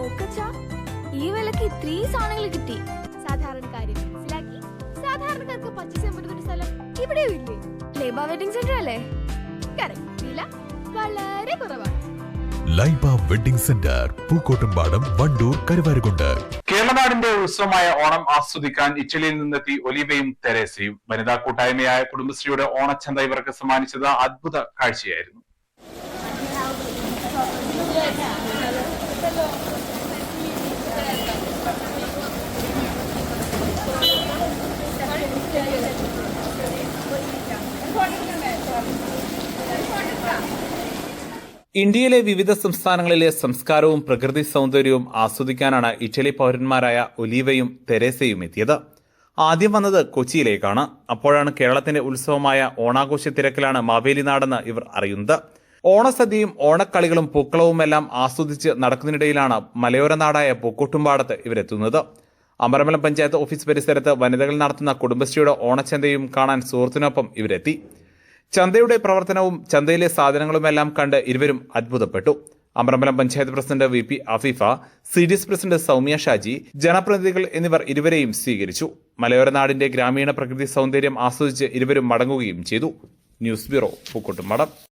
നോക്കച്ചാ, ഈ വിലക്ക് ഇത്രയും സാധനങ്ങൾ കിട്ടി. സാധാരണക്കാരെ മനസ്സിലാക്കി സാധാരണക്കാർക്ക് പർച്ചേസ് ചെയ്യാൻ പറ്റുന്ന ഒരു സ്ഥലം ഇവിടെയും ഇല്ലേ? ലൈബ വെഡിങ് സെന്റർ അല്ലേ? കറക്റ്റ്. വില വളരെ കുറവാണ്. Laiba wedding center, Pookkottumpadam, Wandoor, Karuvarakundu. കേരളനാടിന്റെ ഉത്സവമായ ഓണം ആസ്വദിക്കാൻ ഇറ്റലിയിൽ നിന്നെത്തി ഒലിവയും തെരേസയും. വനിതാ കൂട്ടായ്മയായ കുടുംബശ്രീയുടെ ഓണച്ചന്ത ഇവർക്ക് സമ്മാനിച്ചത് അദ്ഭുത കാഴ്ചയായിരുന്നു. ഇന്ത്യയിലെ വിവിധ സംസ്ഥാനങ്ങളിലെ സംസ്കാരവും പ്രകൃതി സൗന്ദര്യവും ആസ്വദിക്കാനാണ് ഇറ്റലി പൗരന്മാരായ ഒലീവയും തെരേസയും എത്തിയത്. ആദ്യം വന്നത് കൊച്ചിയിലേക്കാണ്. അപ്പോഴാണ് കേരളത്തിന്റെ ഉത്സവമായ ഓണാഘോഷ തിരക്കിലാണ് മാവേലി നാടെന്ന് ഇവർ അറിയുന്നത്. ഓണസദ്യയും ഓണക്കളികളും പൂക്കളവുമെല്ലാം ആസ്വദിച്ച് നടക്കുന്നതിനിടയിലാണ് മലയോര നാടായ പൂക്കോട്ടുംപാടത്ത് ഇവരെത്തുന്നത്. അമരമ്പലം പഞ്ചായത്ത് ഓഫീസ് പരിസരത്ത് വനിതകൾ നടത്തുന്ന കുടുംബശ്രീയുടെ ഓണച്ചന്തയും കാണാൻ സുഹൃത്തിനൊപ്പം ഇവരെത്തി. ചന്തയുടെ പ്രവർത്തനവും ചന്തയിലെ സാധനങ്ങളുമെല്ലാം കണ്ട് ഇരുവരും അത്ഭുതപ്പെട്ടു. Amarambalam panchayat president VP Afeefa, CDS president Soumya Shaji, ജനപ്രതിനിധികൾ എന്നിവർ ഇരുവരെയും സ്വീകരിച്ചു. മലയോര നാടിന്റെ ഗ്രാമീണ പ്രകൃതി സൗന്ദര്യം ആസ്വദിച്ച് ഇരുവരും മടങ്ങുകയും ചെയ്തു. News bureau, Pookkottumpadam.